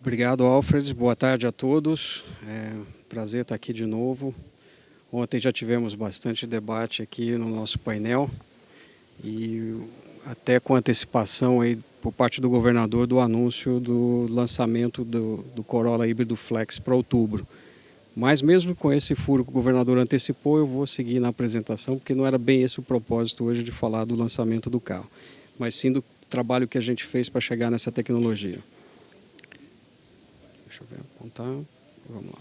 Obrigado, Alfred. Boa tarde a todos. Prazer estar aqui de novo. Ontem já tivemos bastante debate aqui no nosso painel e até com antecipação aí por parte do governador do anúncio do lançamento do Corolla híbrido Flex para outubro. Mas mesmo com esse furo que o governador antecipou, eu vou seguir na apresentação, porque não era bem esse o propósito hoje de falar do lançamento do carro, mas sim do trabalho que a gente fez para chegar nessa tecnologia. Deixa eu ver, apontar. Vamos lá.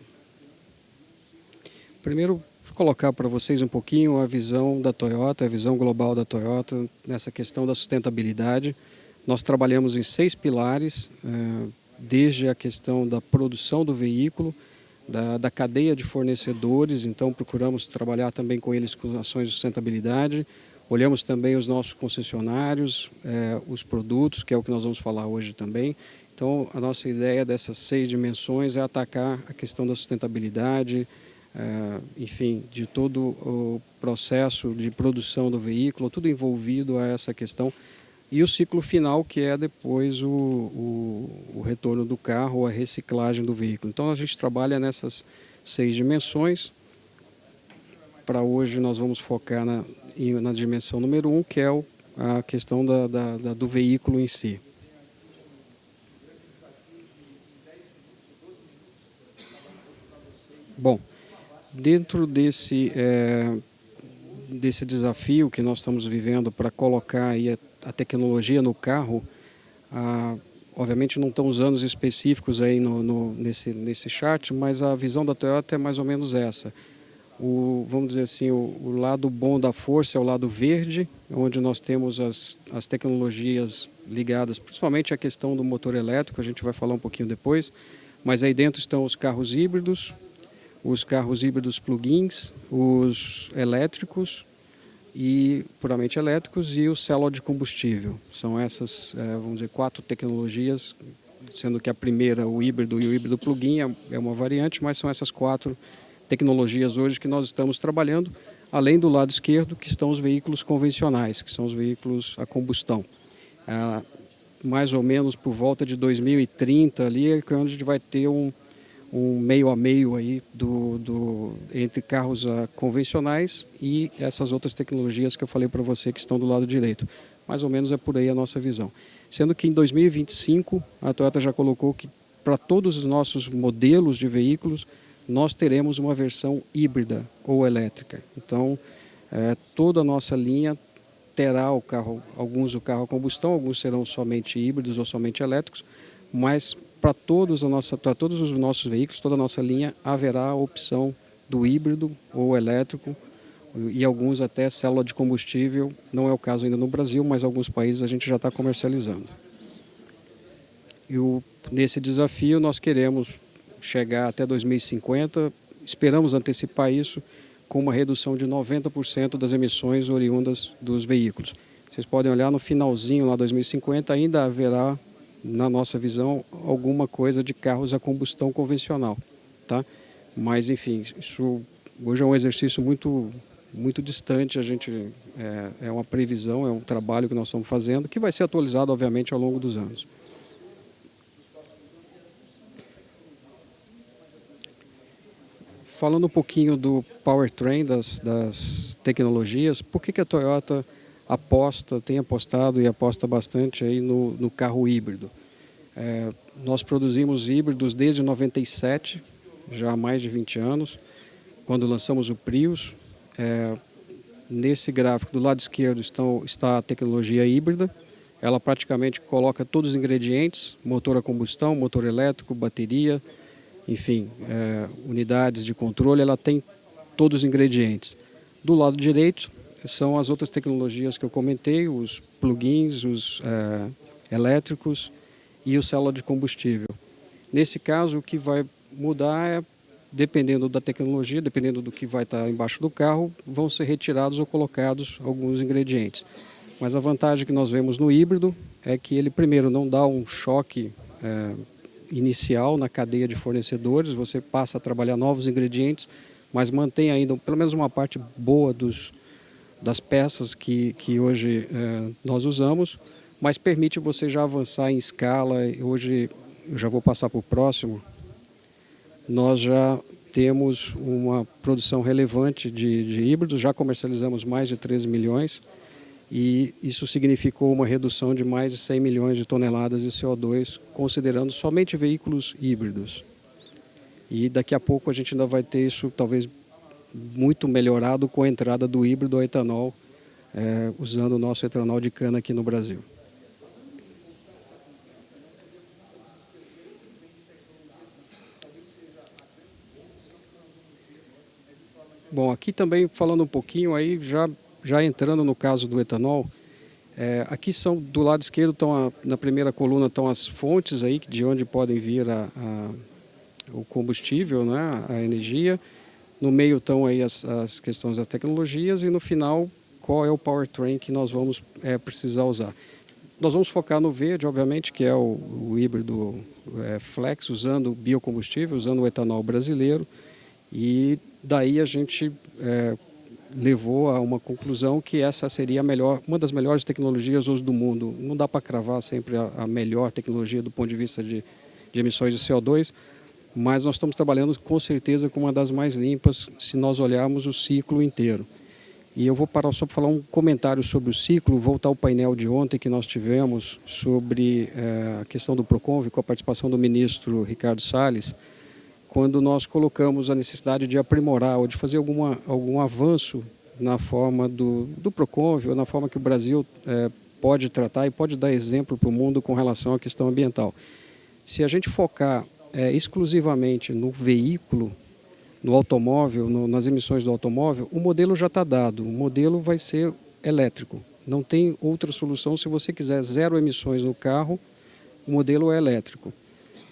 Primeiro, vou colocar para vocês um pouquinho a visão da Toyota, a visão global da Toyota nessa questão da sustentabilidade. Nós trabalhamos em 6 pilares, desde a questão da produção do veículo, da cadeia de fornecedores, então procuramos trabalhar também com eles com ações de sustentabilidade. Olhamos também os nossos concessionários, os produtos, que é o que nós vamos falar hoje também. Então, a nossa ideia dessas 6 dimensões é atacar a questão da sustentabilidade, enfim, de todo o processo de produção do veículo, tudo envolvido a essa questão. E o ciclo final, que é depois o retorno do carro ou a reciclagem do veículo. Então, a gente trabalha nessas 6 dimensões. Para hoje, nós vamos focar na dimensão número 1, que é a questão do veículo em si. Bom, dentro desse desafio que nós estamos vivendo para colocar aí a tecnologia no carro, obviamente não estão os anos específicos aí nesse chart, mas a visão da Toyota é mais ou menos essa. Vamos dizer assim, o lado bom da força é o lado verde, onde nós temos as tecnologias ligadas, principalmente à questão do motor elétrico, a gente vai falar um pouquinho depois, mas aí dentro estão os carros híbridos plug-ins, os elétricos e puramente elétricos e o célula de combustível. São essas, vamos dizer, 4 tecnologias, sendo que a primeira, o híbrido e o híbrido plug-in é uma variante, mas são essas 4 tecnologias hoje que nós estamos trabalhando, além do lado esquerdo, que estão os veículos convencionais, que são os veículos a combustão. Mais ou menos por volta de 2030 ali é onde a gente vai ter um meio a meio aí entre carros convencionais e essas outras tecnologias que eu falei para você que estão do lado direito. Mais ou menos é por aí a nossa visão. Sendo que em 2025 a Toyota já colocou que para todos os nossos modelos de veículos nós teremos uma versão híbrida ou elétrica. Então toda a nossa linha terá alguns o carro a combustão, alguns serão somente híbridos ou somente elétricos, mas para todos os nossos veículos, toda a nossa linha, haverá a opção do híbrido ou elétrico e alguns até célula de combustível. Não é o caso ainda no Brasil, mas em alguns países a gente já está comercializando. E nesse desafio nós queremos chegar até 2050, esperamos antecipar isso com uma redução de 90% das emissões oriundas dos veículos. Vocês podem olhar no finalzinho, lá 2050, ainda haverá, na nossa visão, alguma coisa de carros a combustão convencional, tá? Mas, enfim, isso hoje é um exercício muito, muito distante, é uma previsão, é um trabalho que nós estamos fazendo, que vai ser atualizado, obviamente, ao longo dos anos. Falando um pouquinho do powertrain, das tecnologias, por que a Toyota tem apostado e aposta bastante aí no carro híbrido? Nós produzimos híbridos desde 97, já há mais de 20 anos, quando lançamos o Prius. Nesse gráfico do lado esquerdo está a tecnologia híbrida. Ela praticamente coloca todos os ingredientes, motor a combustão, motor elétrico, bateria, enfim, unidades de controle, ela tem todos os ingredientes. Do lado direito são as outras tecnologias que eu comentei, os plugins, os elétricos e o célula de combustível. Nesse caso, o que vai mudar é, dependendo da tecnologia, dependendo do que vai estar embaixo do carro, vão ser retirados ou colocados alguns ingredientes. Mas a vantagem que nós vemos no híbrido é que ele, primeiro, não dá um choque inicial na cadeia de fornecedores, você passa a trabalhar novos ingredientes, mas mantém ainda pelo menos uma parte boa das peças que hoje nós usamos, mas permite você já avançar em escala. Hoje eu já vou passar para o próximo, nós já temos uma produção relevante de híbridos, já comercializamos mais de 13 milhões e isso significou uma redução de mais de 100 milhões de toneladas de CO2, considerando somente veículos híbridos. E daqui a pouco a gente ainda vai ter isso talvez muito melhorado com a entrada do híbrido ao etanol, usando o nosso etanol de cana aqui no Brasil. Bom, aqui também falando um pouquinho, aí já entrando no caso do etanol, aqui são do lado esquerdo, na primeira coluna estão as fontes aí de onde podem vir o combustível, né, a energia. No meio estão aí as questões das tecnologias e no final qual é o powertrain que nós vamos precisar usar. Nós vamos focar no verde, obviamente, que é o híbrido flex, usando biocombustível, usando o etanol brasileiro. E daí a gente levou a uma conclusão que essa seria uma das melhores tecnologias hoje do mundo. Não dá para cravar sempre a melhor tecnologia do ponto de vista de emissões de CO2, mas nós estamos trabalhando com certeza com uma das mais limpas se nós olharmos o ciclo inteiro. E eu vou parar só para falar um comentário sobre o ciclo, voltar ao painel de ontem que nós tivemos sobre a questão do Proconv, com a participação do ministro Ricardo Salles, quando nós colocamos a necessidade de aprimorar ou de fazer algum avanço na forma do Proconv, ou na forma que o Brasil pode tratar e pode dar exemplo para o mundo com relação à questão ambiental. Se a gente focar exclusivamente no veículo, no automóvel, nas emissões do automóvel, o modelo já está dado, o modelo vai ser elétrico. Não tem outra solução. Se você quiser zero emissões no carro, o modelo é elétrico.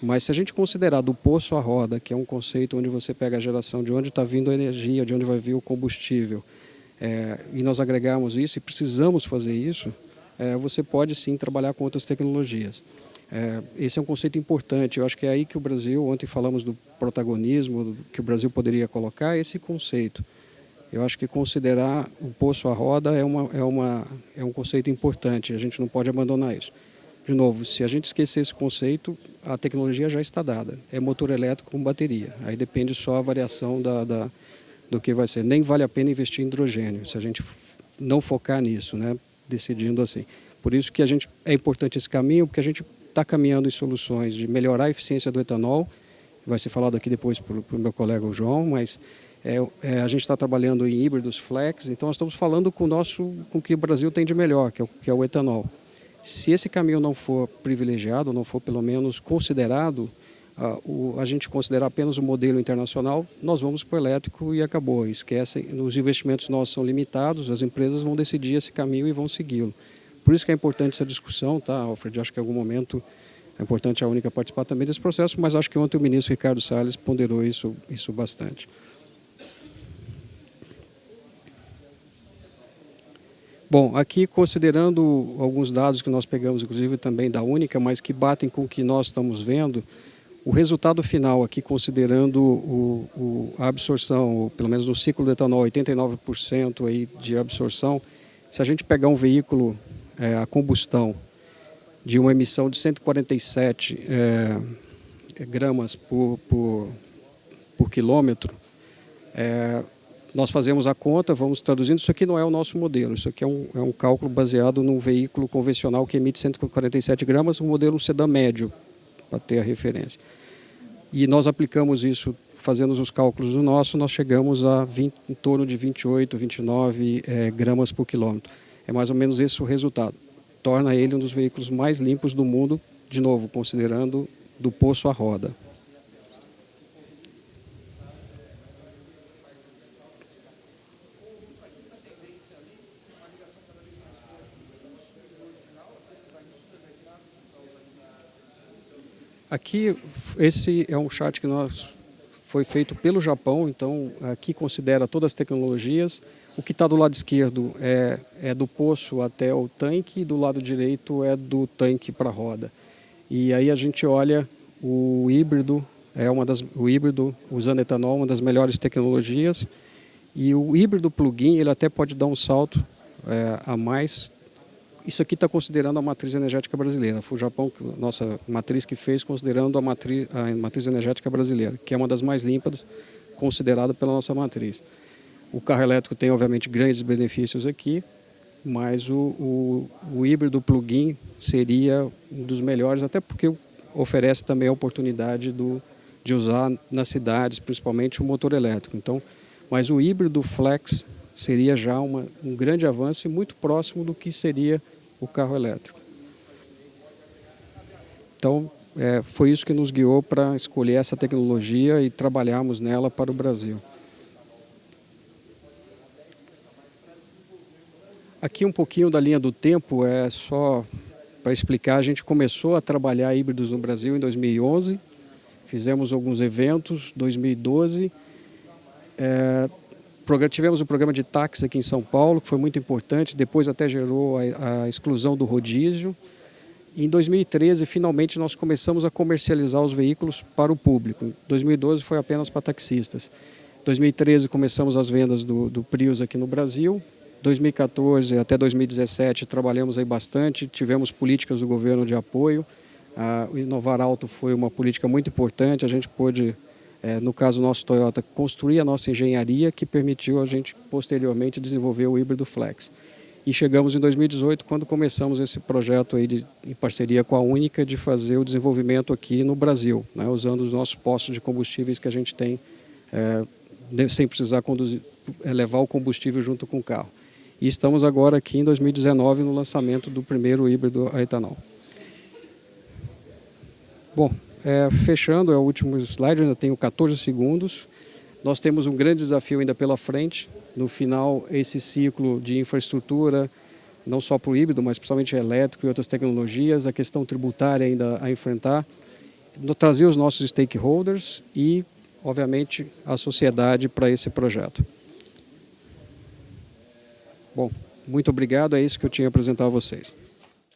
Mas se a gente considerar do poço à roda, que é um conceito onde você pega a geração de onde está vindo a energia, de onde vai vir o combustível, e nós agregarmos isso e precisamos fazer isso, você pode sim trabalhar com outras tecnologias. Esse é um conceito importante. Eu acho que é aí que o Brasil, ontem falamos do protagonismo, que o Brasil poderia colocar esse conceito. Eu acho que considerar o poço à roda é um conceito importante, a gente não pode abandonar isso. De novo, se a gente esquecer esse conceito, a tecnologia já está dada. É motor elétrico com bateria. Aí depende só a variação do que vai ser. Nem vale a pena investir em hidrogênio, se a gente não focar nisso, né? Decidindo assim. Por isso que é importante esse caminho, porque a gente está caminhando em soluções de melhorar a eficiência do etanol. Vai ser falado aqui depois pelo meu colega o João, mas a gente está trabalhando em híbridos flex, então nós estamos falando com o que o Brasil tem de melhor, que é o etanol. Se esse caminho não for privilegiado, não for pelo menos considerado, a gente considerar apenas o modelo internacional, nós vamos para o elétrico e acabou. Esquecem, os investimentos nossos são limitados, as empresas vão decidir esse caminho e vão segui-lo. Por isso que é importante essa discussão, tá, Alfred? Acho que em algum momento é importante a Única participar também desse processo, mas acho que ontem o ministro Ricardo Salles ponderou isso bastante. Bom, aqui considerando alguns dados que nós pegamos, inclusive também da Única, mas que batem com o que nós estamos vendo, o resultado final aqui, considerando a absorção, pelo menos no ciclo do etanol, 89% aí de absorção, se a gente pegar um veículo a combustão de uma emissão de 147 gramas por quilômetro, nós fazemos a conta, vamos traduzindo, isso aqui não é o nosso modelo, isso aqui é um cálculo baseado num veículo convencional que emite 147 gramas, um modelo sedã médio, para ter a referência. E nós aplicamos isso, fazendo os cálculos do nosso, nós chegamos em torno de 28, 29 gramas por quilômetro. É mais ou menos esse o resultado. Torna ele um dos veículos mais limpos do mundo, de novo, considerando do poço à roda. Aqui, esse é um chart que foi feito pelo Japão, então aqui considera todas as tecnologias. O que está do lado esquerdo é do poço até o tanque, e do lado direito é do tanque para a roda. E aí a gente olha o híbrido, o híbrido usando etanol, uma das melhores tecnologias. E o híbrido plug-in, ele até pode dar um salto a mais isso aqui está considerando a matriz energética brasileira. Foi o Japão, nossa matriz que fez, considerando a matriz energética brasileira, que é uma das mais limpas, considerada pela nossa matriz. O carro elétrico tem, obviamente, grandes benefícios aqui, mas o híbrido plug-in seria um dos melhores, até porque oferece também a oportunidade de usar nas cidades, principalmente o motor elétrico. Então, mas o híbrido flex seria já um grande avanço e muito próximo do que seria o carro elétrico. Então, foi isso que nos guiou para escolher essa tecnologia e trabalharmos nela para o Brasil. Aqui um pouquinho da linha do tempo, é só para explicar, a gente começou a trabalhar híbridos no Brasil em 2011, fizemos alguns eventos, 2012, tivemos um programa de táxi aqui em São Paulo, que foi muito importante, depois até gerou a exclusão do rodízio. Em 2013, finalmente, nós começamos a comercializar os veículos para o público. Em 2012 foi apenas para taxistas. Em 2013 começamos as vendas do Prius aqui no Brasil. 2014 até 2017 trabalhamos aí bastante, tivemos políticas do governo de apoio. O Inovar Auto foi uma política muito importante, a gente pôde, no caso nosso Toyota, construir a nossa engenharia que permitiu a gente posteriormente desenvolver o híbrido flex. E chegamos em 2018 quando começamos esse projeto aí em parceria com a Única de fazer o desenvolvimento aqui no Brasil, né, usando os nossos postos de combustíveis que a gente tem, sem precisar levar o combustível junto com o carro. E estamos agora aqui em 2019 no lançamento do primeiro híbrido a etanol. Bom, fechando, é o último slide, ainda tenho 14 segundos. Nós temos um grande desafio ainda pela frente. No final, esse ciclo de infraestrutura, não só para o híbrido, mas principalmente elétrico e outras tecnologias, a questão tributária ainda a enfrentar, trazer os nossos stakeholders e, obviamente, a sociedade para esse projeto. Bom, muito obrigado, é isso que eu tinha a apresentar a vocês.